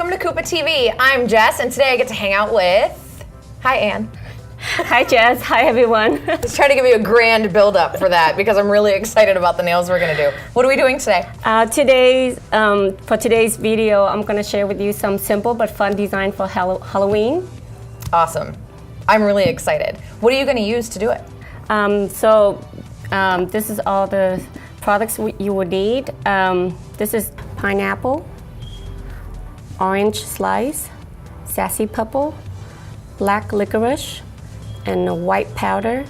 Welcome to Kupa TV. I'm Jess, and today I get to hang out with... Hi, Ann. Hi, Jess. Hi, everyone. Let's try to give you a grand build-up for that because I'm really excited about the nails we're going to do. What are we doing today? For today's video, I'm going to share with you some simple but fun design for Halloween. Awesome. I'm really excited. What are you going to use to do it? This is all the products you would need. This is pineapple, orange slice, sassy purple, black licorice, and a white powder,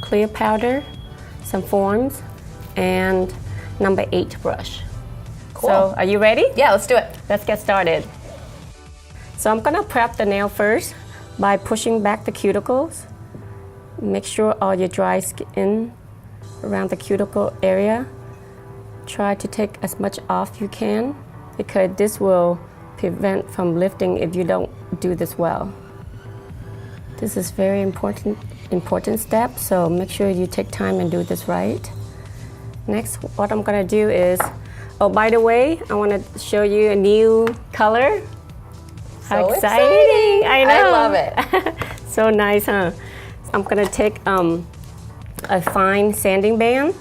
clear powder, some forms, and number 8 brush. Cool. So are you ready? Yeah, let's do it. Let's get started. So I'm gonna prep the nail first by pushing back the cuticles. Make sure all your dry skin around the cuticle area. Try to take as much off you can because this will prevent from lifting if you don't do this well. This is very important step, so make sure you take time and do this right. Next, what I'm gonna do is, oh, by the way, I wanna show you a new color. So exciting! I know. I love it. So nice, huh? I'm gonna take a fine sanding band.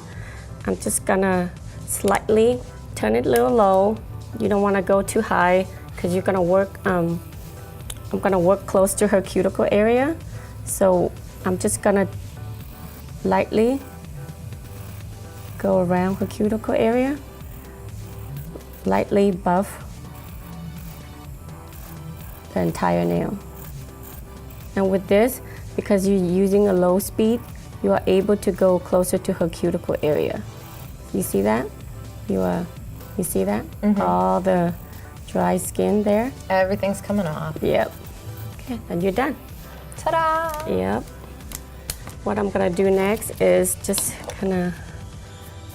I'm just gonna slightly turn it a little low. You don't wanna go too high because you're gonna work, I'm gonna work close to her cuticle area. So I'm just gonna lightly go around her cuticle area, lightly buff the entire nail. And with this, because you're using a low speed, you are able to go closer to her cuticle area. You see that? You see that? Mm-hmm. All the dry skin there. Everything's coming off. Yep. Okay, and you're done. Ta-da! Yep. What I'm gonna do next is just kind of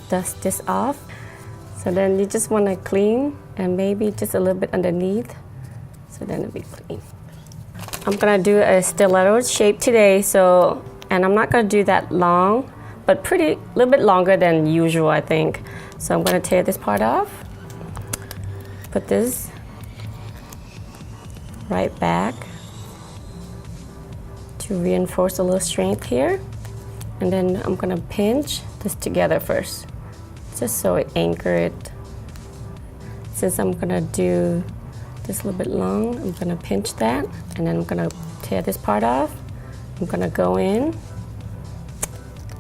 dust this off. So then you just wanna clean and maybe just a little bit underneath. So then it'll be clean. I'm gonna do a stiletto shape today, and I'm not gonna do that long, but a little bit longer than usual, I think. So I'm gonna tear this part off, put this right back to reinforce a little strength here. And then I'm gonna pinch this together first, just so it anchors it. Since I'm gonna do this a little bit long, I'm gonna pinch that, and then I'm gonna tear this part off. I'm gonna go in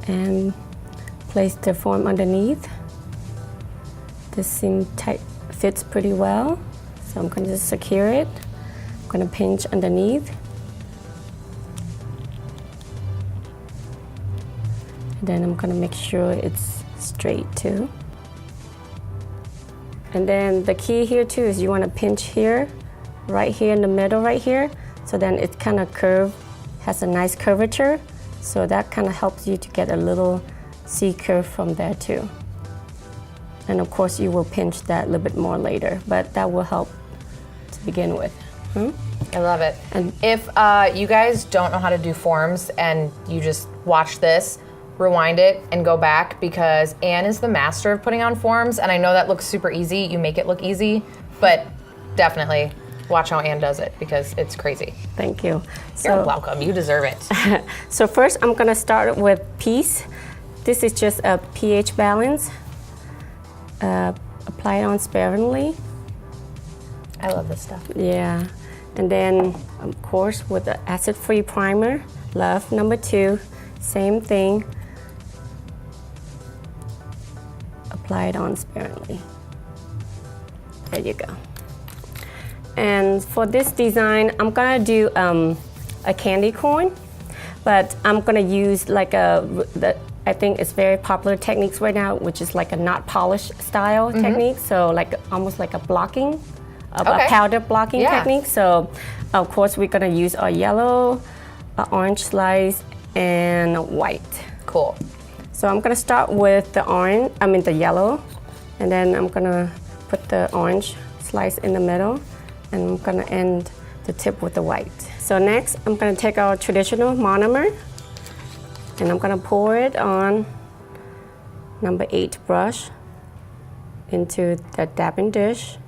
and place the form underneath. This seam fits pretty well, so I'm gonna just secure it. I'm gonna pinch underneath. And then I'm gonna make sure it's straight too. And then the key here too is you wanna pinch here, right here in the middle right here, so then it kind of has a nice curvature. So that kind of helps you to get a little C curve from there too. And of course you will pinch that a little bit more later, but that will help to begin with. I love it. And if you guys don't know how to do forms and you just watch this, rewind it and go back because Ann is the master of putting on forms, and I know that looks super easy. You make it look easy, but definitely watch how Ann does it because it's crazy. Thank you. You're welcome. You deserve it. So first I'm gonna start with Peace. This is just a pH balance. Apply it on sparingly. I love this stuff. Yeah. And then, of course, with the acid-free primer, Love number 2, same thing. Apply it on sparingly. There you go. And for this design, I'm gonna do a candy corn, but I'm gonna use like I think it's very popular techniques right now, which is like a not polished style technique. So like almost like a blocking, a powder blocking technique. So of course we're gonna use our yellow, orange slice, and white. Cool. So I'm gonna start with the yellow, and then I'm gonna put the orange slice in the middle, and I'm gonna end the tip with the white. So next, I'm gonna take our traditional monomer, and I'm gonna pour it on number 8 brush into the dabbing dish.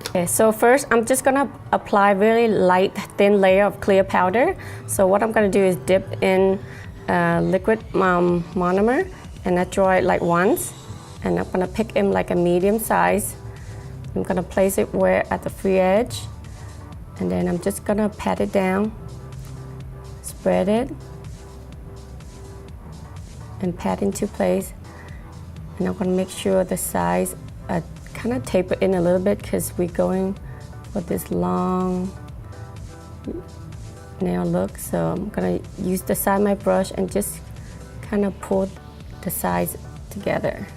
Okay, so first I'm just gonna apply really light, thin layer of clear powder. So what I'm gonna do is dip in liquid monomer, and I draw it like once, and I'm gonna pick him like a medium size. I'm gonna place it where at the free edge, and then I'm just gonna pat it down, spread it, and pat into place. And I'm gonna make sure the size kind of taper in a little bit because we're going for this long nail look. So I'm gonna use the side of my brush and just kind of pull the sides together.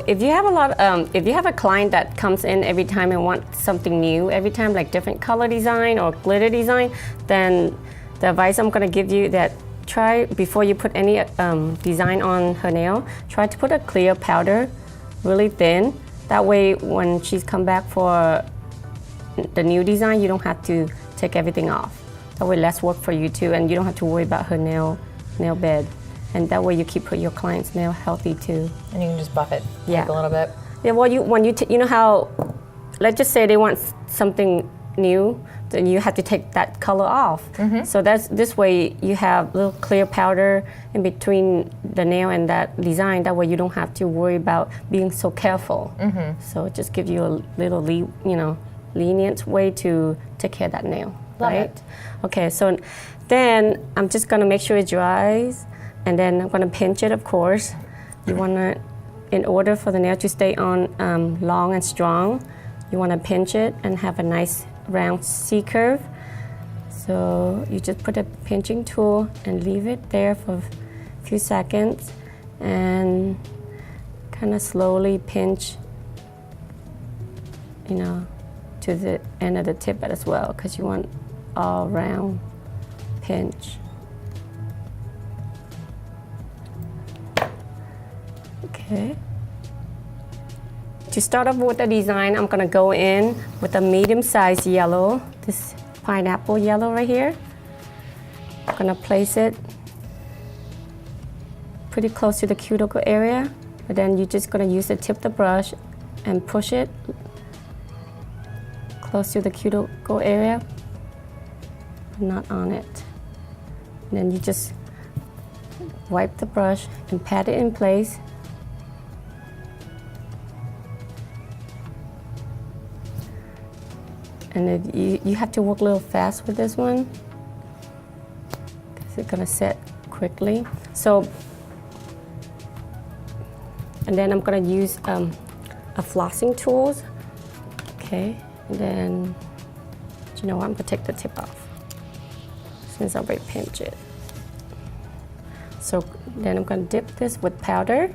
If you have if you have a client that comes in every time and wants something new every time, like different color design or glitter design, then the advice I'm gonna give you that try before you put any design on her nail, try to put a clear powder, really thin. That way, when she's come back for the new design, you don't have to take everything off. That way, less work for you too, and you don't have to worry about her nail bed. And that way you keep your client's nail healthy too. And you can just buff it Yeah. like a little bit. Yeah, well, you know how, let's just say they want something new, then you have to take that color off. So this way you have a little clear powder in between the nail and that design. That way you don't have to worry about being so careful. So it just gives you a little, lenient way to take care of that nail. Love right? it. Okay, so then I'm just gonna make sure it dries, and then I'm gonna pinch it, of course. You wanna, in order for the nail to stay on long and strong, you wanna pinch it and have a nice round C curve. So you just put a pinching tool and leave it there for a few seconds and kind of slowly pinch, to the end of the tip as well, because you want all round pinch. Okay. To start off with the design, I'm gonna go in with a medium-sized yellow, this pineapple yellow right here. I'm gonna place it pretty close to the cuticle area, but then you're just gonna use the tip of the brush and push it close to the cuticle area, but not on it. And then you just wipe the brush and pat it in place. And you have to work a little fast with this one because it's gonna set quickly. So, and then I'm gonna use a flossing tools. Okay, and then, you know what, I'm gonna take the tip off since I already pinched it. So then I'm gonna dip this with powder.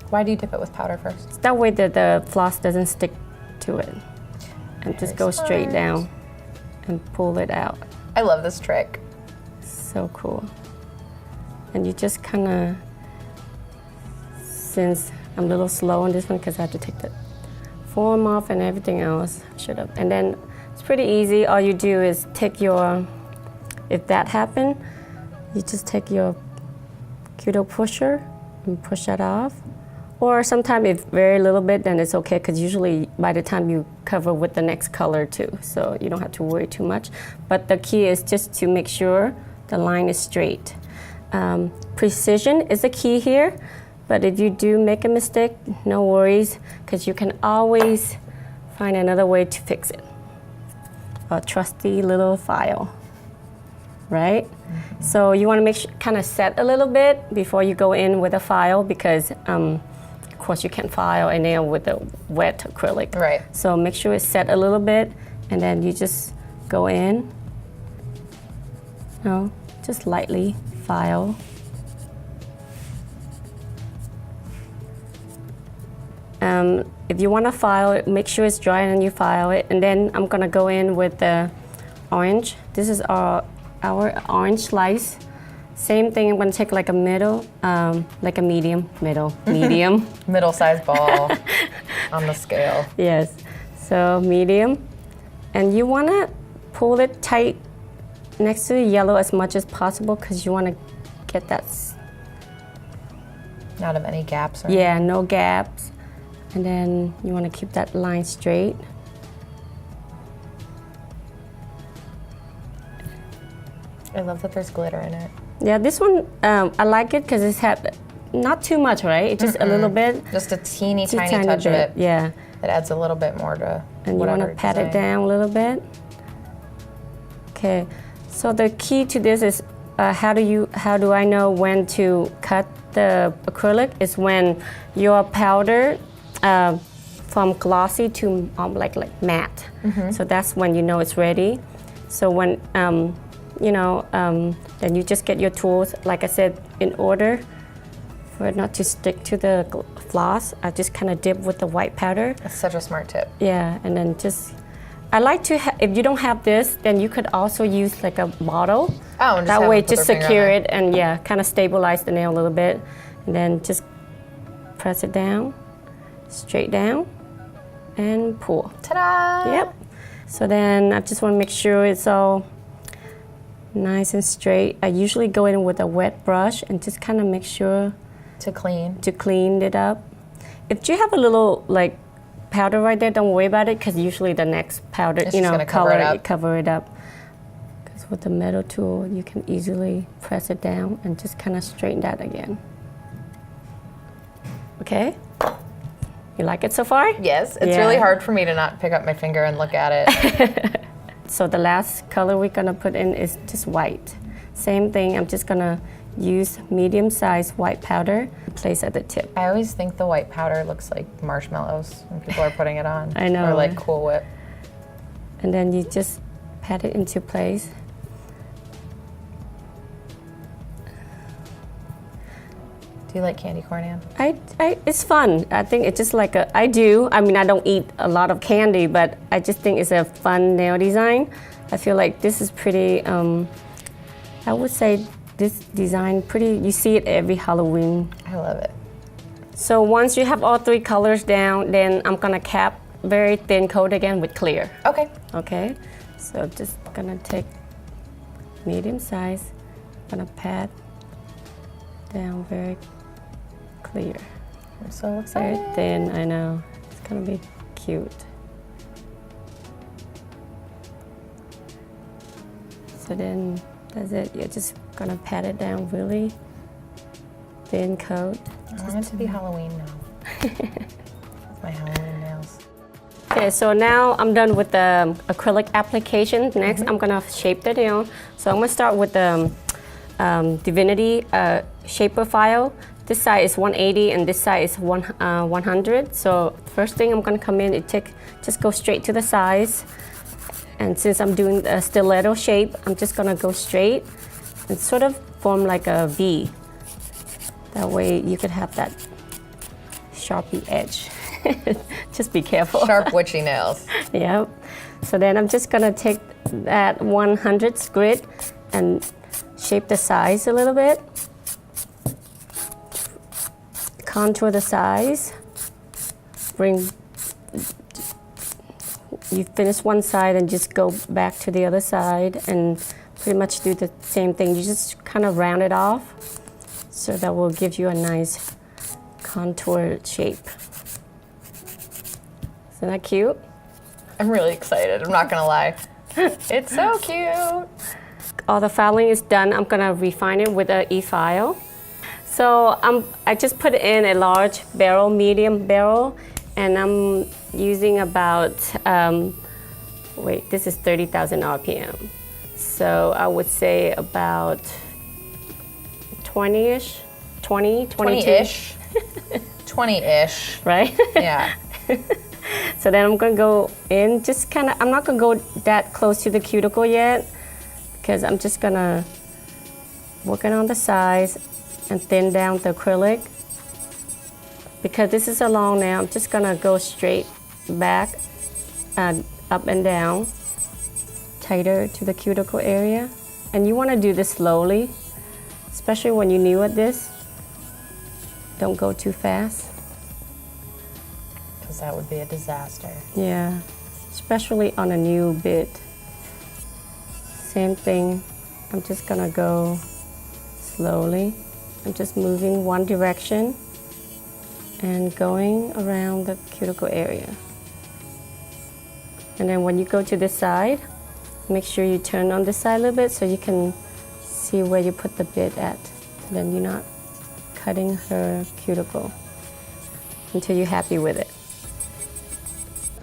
Why do you dip it with powder first? That way the floss doesn't stick to it. And just go straight down and pull it out. I love this trick. So cool. And you just kind of, since I'm a little slow on this one because I have to take the form off and everything else, should have. And then it's pretty easy. All you do is take your, if that happened, you just take your cuticle pusher and push that off. Or sometimes if very little bit, then it's okay, because usually by the time you cover with the next color too, so you don't have to worry too much. But the key is just to make sure the line is straight. Precision is the key here, but if you do make a mistake, no worries, because you can always find another way to fix it. A trusty little file, right? So you want to make sure, kind of set a little bit before you go in with a file, because of course you can't file a nail with a wet acrylic. Right. So make sure it's set a little bit, and then you just go in, just lightly file. If you want to file it, make sure it's dry and then you file it. And then I'm gonna go in with the orange. This is our orange slice. Same thing, I'm gonna take like a middle, like a medium. Middle-sized ball on the scale. Yes, so medium. And you wanna pull it tight next to the yellow as much as possible, because you wanna get that. Out of any gaps or Yeah, no gaps. And then you want to keep that line straight. I love that there's glitter in it. Yeah, this one, I like it because it's had not too much, right? It's just a little bit. Just a teeny Just tiny touch of it. Yeah. It adds a little bit more to And you want to pat it down a little bit. Okay, so the key to this is how do I know when to cut the acrylic? Is when your powder from glossy to like matte. So that's when you know it's ready. So when then you just get your tools, like I said, in order for it not to stick to the floss. I just kind of dip with the white powder. That's such a smart tip. Yeah, and then I like to, if you don't have this, then you could also use like a bottle. Oh, and just that way, put their just finger on secure there. it and yeah, kind of stabilize the nail a little bit. And then just press it down, straight down, and pull. Ta-da! Yep. So then I just want to make sure it's all nice and straight. I usually go in with a wet brush and just kind of make sure To clean it up. If you have a little like powder right there, don't worry about it because usually the next powder, It's just gonna cover it up. Because with the metal tool, you can easily press it down and just kind of straighten that again. Okay? You like it so far? Yes, it's Yeah. really hard for me to not pick up my finger and look at it. So the last color we're gonna put in is just white. Same thing, I'm just gonna use medium-sized white powder, place at the tip. I always think the white powder looks like marshmallows when people are putting it on. I know. Or like Cool Whip. And then you just pat it into place. Do you like candy corn, Ann? It's fun. I think it's just like I do. I mean, I don't eat a lot of candy, but I just think it's a fun nail design. I feel like this is pretty, I would say this design pretty, you see it every Halloween. I love it. So once you have all three colors down, then I'm gonna cap very thin coat again with clear. Okay. Okay, so just gonna take medium size, gonna pat down very clear. I'm so Very excited. thin, I know. It's gonna be cute. So then that's it. You're just gonna pat it down really thin coat. I want it to be Halloween now. My Halloween nails. Okay, so now I'm done with the acrylic application. Next, I'm gonna shape the nail. So I'm gonna start with the Divinity shaper file. This side is 180 and this side is 100. So first thing I'm gonna come in and just go straight to the sides. And since I'm doing a stiletto shape, I'm just gonna go straight and sort of form like a V. That way you could have that Sharpie edge. Just be careful. Sharp witchy nails. Yep. So then I'm just gonna take that 100 grit and shape the sides a little bit. Contour the sides. You finish one side and just go back to the other side and pretty much do the same thing. You just kind of round it off. So that will give you a nice contour shape. Isn't that cute? I'm really excited, I'm not gonna lie. It's so cute. All the filing is done. I'm gonna refine it with an e-file. So I just put in a large barrel, medium barrel, and I'm using about, this is 30,000 RPM. So I would say about 20-ish, 22. 20-ish. 20-ish. Right? Yeah. So then I'm gonna go in, just kind of, I'm not gonna go that close to the cuticle yet, because I'm just gonna work it on the sides and thin down the acrylic. Because this is a long nail, I'm just gonna go straight back and up and down, tighter to the cuticle area. And you wanna do this slowly, especially when you're new at this. Don't go too fast. Because that would be a disaster. Yeah, especially on a new bit. Same thing, I'm just gonna go slowly. I'm just moving one direction. and going around the cuticle area. And then when you go to this side, make sure you turn on this side a little bit so you can see where you put the bit at. So then you're not cutting her cuticle until you're happy with it.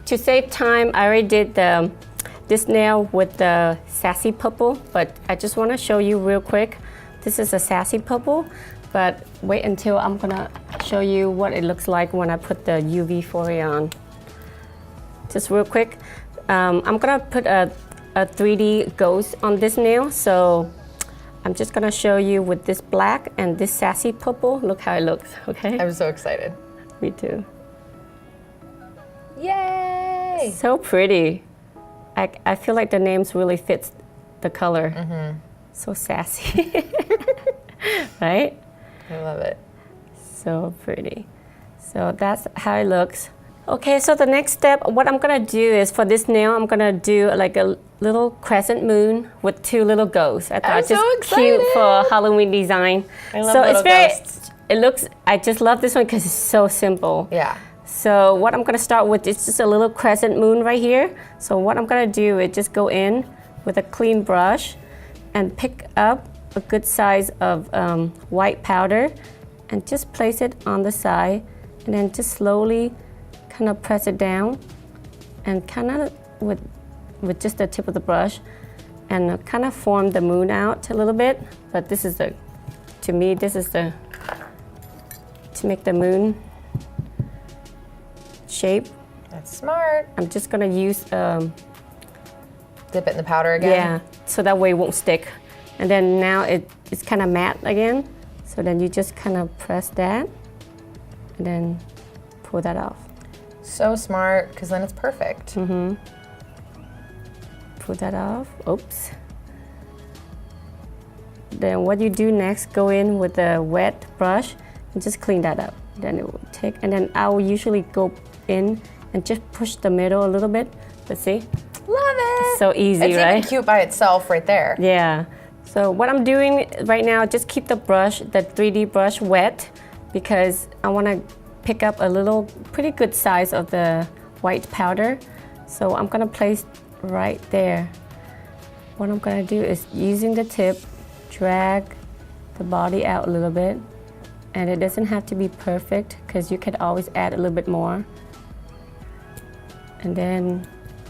To save time, I already did this nail with the sassy purple, but I just want to show you real quick. This is a sassy purple, but wait until I'm gonna show you what it looks like when I put the UV foil on. Just real quick, I'm gonna put a 3D ghost on this nail, so I'm just gonna show you with this black and this sassy purple. Look how it looks, okay? I'm so excited. Me too. Yay! So pretty. I feel like the names really fits the color. Mm-hmm. So sassy, right? I love it. So pretty. So that's how it looks. Okay, so the next step, what I'm gonna do is for this nail, I'm gonna do like a little crescent moon with two little ghosts. I thought I'm it's just so excited. cute for Halloween design. I love so little it's very, ghosts. it looks, I just love this one because it's so simple. Yeah. So what I'm gonna start with is just a little crescent moon right here. So what I'm gonna do is just go in with a clean brush and pick up a good size of white powder and just place it on the side and then just slowly kind of press it down and kind of with just the tip of the brush and kind of form the moon out a little bit. But this is to me, this is to make the moon shape. That's smart. I'm just gonna use Dip it in the powder again? yeah, so that way it won't stick. And then now it's kind of matte again. So then you just kind of press that and then pull that off. So smart, because then it's perfect. Mm-hmm. Pull that off. Oops. Then what you do next, go in with a wet brush and just clean that up. Then it will take, and then I will usually go in and just push the middle a little bit. But see? Love it. So easy, it's right? even cute by itself right there. Yeah. So what I'm doing right now, just keep the brush, the 3D brush wet because I want to pick up a little pretty good size of the white powder. So I'm gonna place right there. What I'm gonna do is using the tip, drag the body out a little bit. And it doesn't have to be perfect because you could always add a little bit more. And then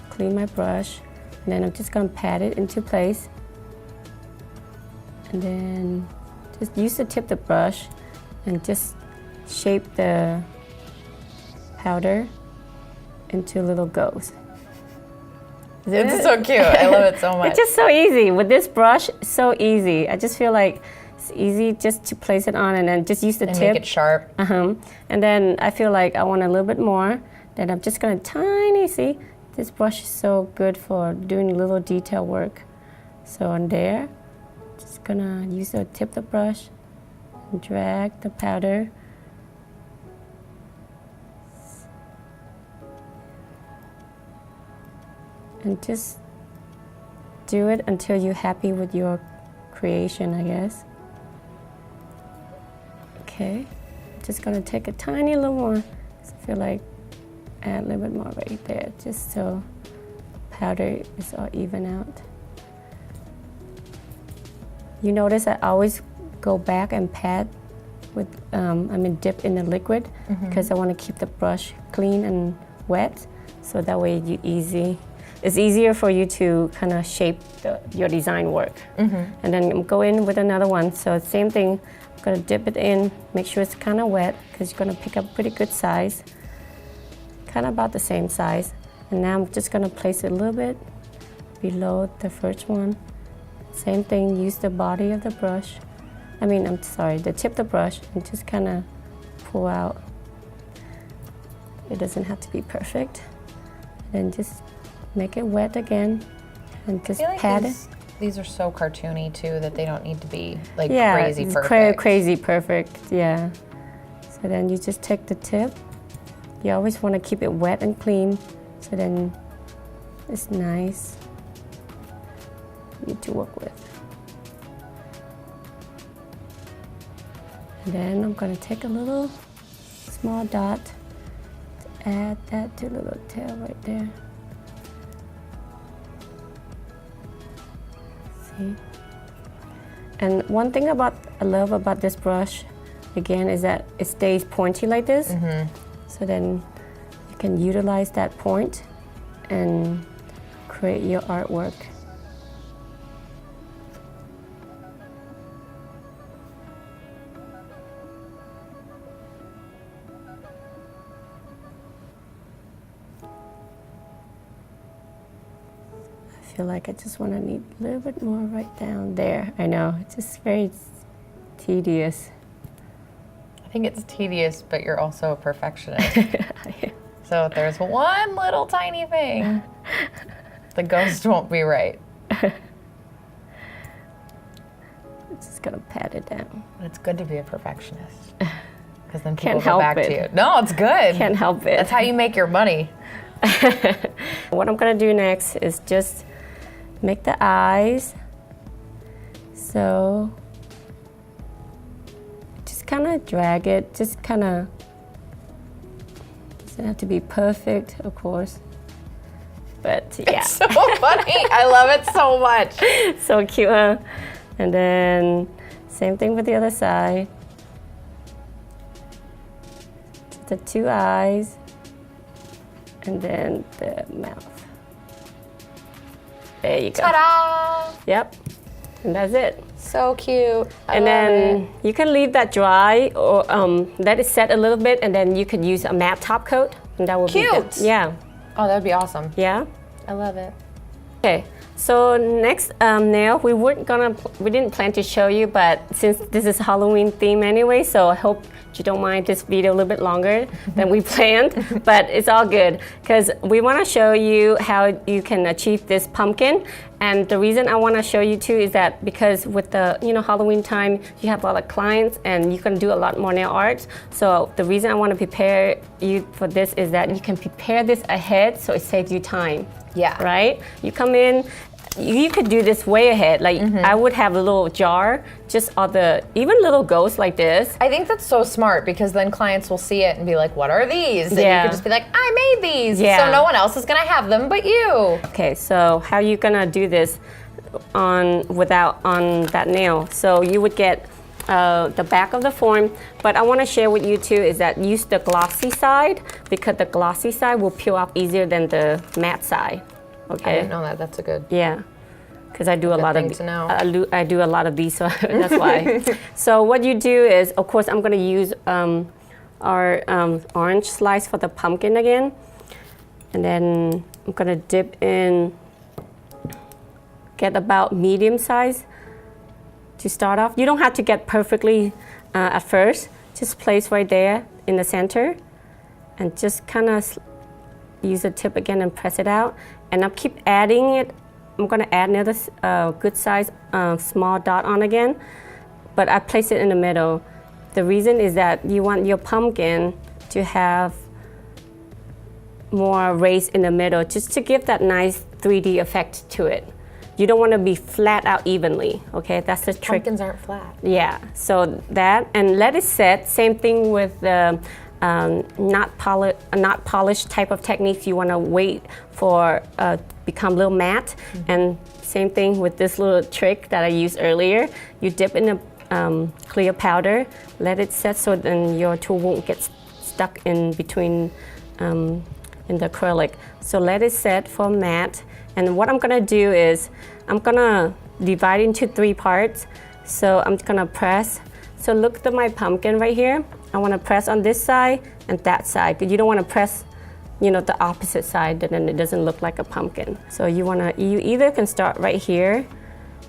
clean my brush. And then I'm just gonna pat it into place. And then just use the tip of the brush and just shape the powder into little ghosts. It's so cute. I love it so much. It's just so easy. With this brush, so easy. I just feel like it's easy just to place it on and then just use the and tip. make it sharp. And then I feel like I want a little bit more. Then I'm just gonna see, this brush is so good for doing little detail work. So on there, just gonna use the tip of the brush and drag the powder. And just do it until you're happy with your creation, I guess. Okay, just gonna take a tiny little more. I feel like add a little bit more right there, just so powder is all even out. You notice I always go back and pat with, dip in the liquid because I want to keep the brush clean and wet, so that way it's easier for you to kind of shape your design work. And then go in with another one. So same thing, I'm gonna dip it in, make sure it's kind of wet because you're gonna pick up pretty good size, kind of about the same size. And now I'm just gonna place it a little bit below the first one. Same thing, use the body of the brush. The tip of the brush and just kind of pull out. It doesn't have to be perfect. Then just make it wet again and just pat it. These are so cartoony too that they don't need to be like crazy perfect. Crazy perfect, yeah. So then you just take the tip. You always want to keep it wet and clean, so then it's nice to work with. And then I'm gonna take a little small dot to add that to the little tail right there. See? And one thing I love about this brush, again, is that it stays pointy like this. So then you can utilize that point and create your artwork. I feel like I just want to need a little bit more right down there. I know, it's just very tedious. I think it's tedious, but you're also a perfectionist. So if there's one little tiny thing, the ghost won't be right. I'm just gonna pat it down. But it's good to be a perfectionist. Because then people Can't go help back it. to you. No, it's good. Can't help it. That's how you make your money. What I'm gonna do next is just make the eyes. So just kind of drag it, just kind of, doesn't have to be perfect, of course, but yeah. It's so funny. I love it so much. So cute, huh? And then same thing with the other side. The two eyes, and then the mouth. There you go. Ta-da! Yep, and that's it. So cute. I And love then it. you can leave that dry or let it set a little bit, and then you could use a matte top coat, and that would be good. Cute. Yeah, Oh, that would be awesome. yeah. I love it. Okay, so next nail, we didn't plan to show you, but since this is Halloween theme anyway, so I hope you don't mind this video a little bit longer than we planned, but it's all good because we want to show you how you can achieve this pumpkin. And the reason I want to show you too is that because with the Halloween time, you have a lot of clients and you can do a lot more nail art. So the reason I want to prepare you for this is that you can prepare this ahead so it saves you time. Yeah. Right? You come in, you could do this way ahead. Like I would have a little jar, just even little ghosts like this. I think that's so smart because then clients will see it and be like, what are these? And you Yeah. could just be like, I made these. Yeah. So no one else is going to have them but you. Okay, so how you gonna do this on that nail? So you would get the back of the form, but I want to share with you too is that use the glossy side because the glossy side will peel off easier than the matte side. Okay. I didn't know that. That's a good. Yeah, because I do a lot of thing to know. I do a lot of these, so that's why. So what you do is, of course, I'm going to use our orange slice for the pumpkin again, and then I'm going to dip in. Get about medium size to start off. You don't have to get perfectly at first. Just place right there in the center, and just kind of use the tip again and press it out. And I'll keep adding it. I'm gonna add another good size small dot on again, but I place it in the middle. The reason is that you want your pumpkin to have more raised in the middle, just to give that nice 3D effect to it. You don't want to be flat out evenly, okay? That's the trick. Pumpkins aren't flat. Yeah, so that, and let it set. Same thing with the not polished type of techniques. You want to wait for become a little matte. And same thing with this little trick that I used earlier. You dip in the clear powder, let it set so then your tool won't get stuck in between in the acrylic. So let it set for matte. And what I'm gonna do is I'm gonna divide into 3 parts. So I'm gonna press. So look at my pumpkin right here. I wanna press on this side and that side, because you don't wanna press, the opposite side, then it doesn't look like a pumpkin. So you either can start right here.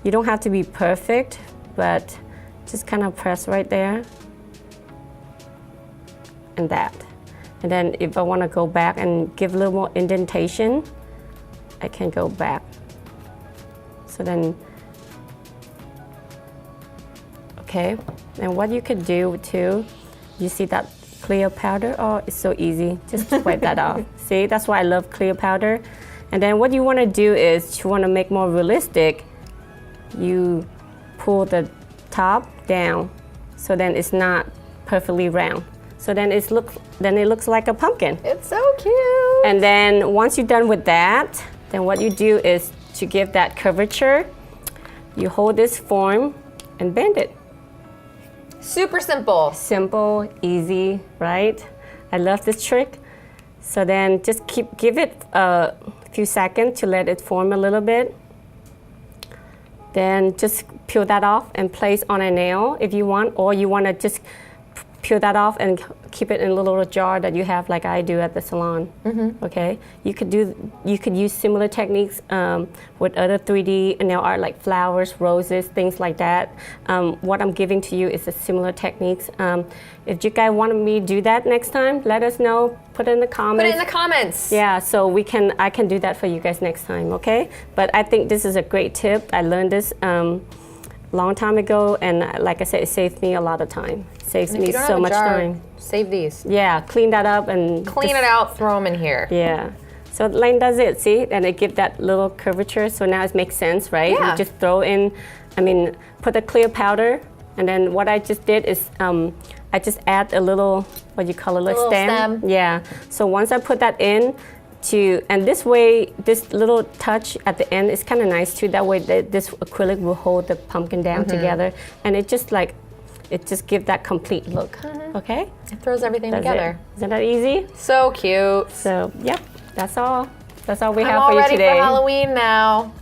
You don't have to be perfect, but just kind of press right there and that. And then if I wanna go back and give a little more indentation, I can go back. So then, okay. And what you could do too, you see that clear powder? Oh, it's so easy. Just wipe that off. See, that's why I love clear powder. And then what you want to do is you want to make more realistic. You pull the top down, so then it's not perfectly round. So then it looks like a pumpkin. It's so cute. And then once you're done with that, then what you do is to give that curvature, you hold this form and bend it. Super simple. Simple, easy, right? I love this trick. So then just give it a few seconds to let it form a little bit. Then just peel that off and place on a nail if you want, or you want to just peel that off and keep it in a little jar that you have, like I do at the salon. Okay, you could use similar techniques with other 3D nail art, like flowers, roses, things like that. What I'm giving to you is a similar techniques. If you guys want me to do that next time, let us know. Put it in the comments. Put it in the comments. Yeah, so I can do that for you guys next time. Okay, but I think this is a great tip. I learned this long time ago, and like I said, it saved me a lot of time. Saves me so much time. Save these. Yeah, clean that up and clean it out, throw them in here. Yeah. So Lane does it, see? And it gives that little curvature, so now it makes sense, right? Yeah. You just throw in, put the clear powder, and then what I just did is I just add a little, what you call a little stem. Yeah. So once I put that in, and this way, this little touch at the end is kind of nice too. That way, this acrylic will hold the pumpkin down together, and it just gives that complete look. Okay? It throws everything together. Isn't that easy? So cute. So, yep, that's all. That's all we I'm have all for you ready today. for Halloween now.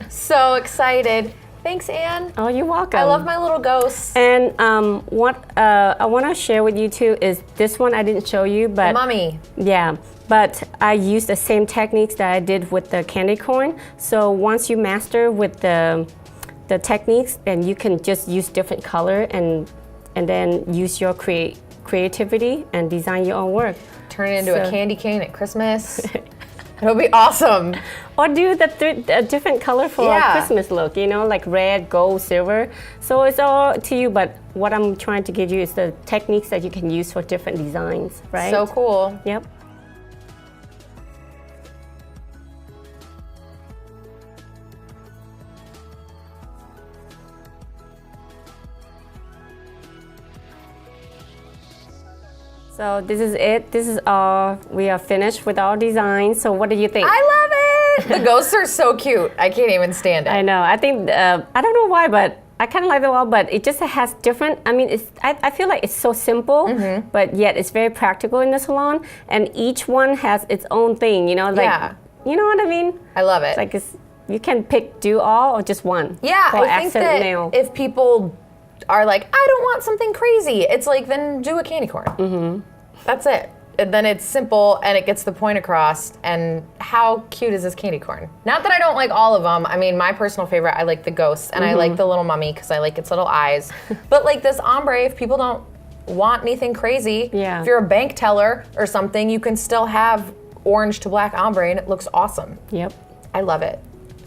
So excited. Thanks, Anne. Oh, you're welcome. I love my little ghosts. And what I want to share with you too is this one I didn't show you, but The mummy. Yeah, but I used the same techniques that I did with the candy corn. So once you master with the techniques, then you can just use different color and then use your creativity and design your own work. Turn it into a candy cane at Christmas. It'll be awesome. Or do the different color for a Christmas look, like red, gold, silver. So it's all to you, but what I'm trying to give you is the techniques that you can use for different designs, right? So cool. Yep. So this is it. This is all. We are finished with our design. So what do you think? I love it. The ghosts are so cute. I can't even stand it. I know. I think I don't know why, but I kind of like it all. But it just has different. I feel like it's so simple, but yet it's very practical in the salon. And each one has its own thing. You know what I mean? I love it. Like you can do all or just one. Yeah, for I think that nail. if people are like, I don't want something crazy, it's like, then do a candy corn. That's it. And then it's simple and it gets the point across. And how cute is this candy corn? Not that I don't like all of them. My personal favorite, I like the ghost, and I like the little mummy because I like its little eyes. But like this ombre, if people don't want anything crazy, if you're a bank teller or something, you can still have orange to black ombre and it looks awesome. Yep. I love it.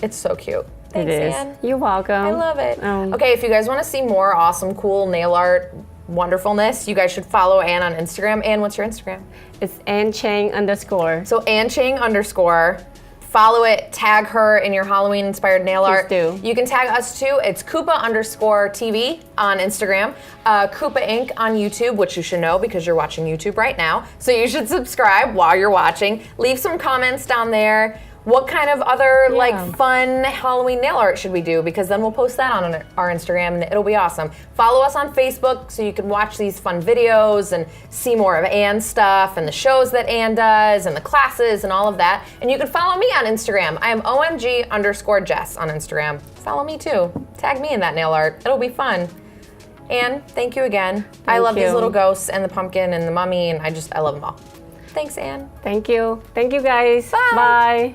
It's so cute. Thanks, It is. Anne. You're welcome. I love it. Okay, if you guys want to see more awesome, cool nail art wonderfulness, you guys should follow Anne on Instagram. Anne, what's your Instagram? It's @AnneChang_. So @AnneChang_. Follow it, tag her in your Halloween inspired nail art. do. You can tag us too. It's Kupa_TV on Instagram, Kupa Inc. on YouTube, which you should know because you're watching YouTube right now. So you should subscribe while you're watching. Leave some comments down there. What kind of other fun Halloween nail art should we do? Because then we'll post that on our Instagram and it'll be awesome. Follow us on Facebook so you can watch these fun videos and see more of Anne's stuff and the shows that Anne does and the classes and all of that. And you can follow me on Instagram. I am OMG_Jess on Instagram. Follow me too. Tag me in that nail art. It'll be fun. Anne, thank you again. I love these little ghosts and the pumpkin and the mummy, and I love them all. Thanks, Anne. Thank you. Thank you, guys. Bye. Bye.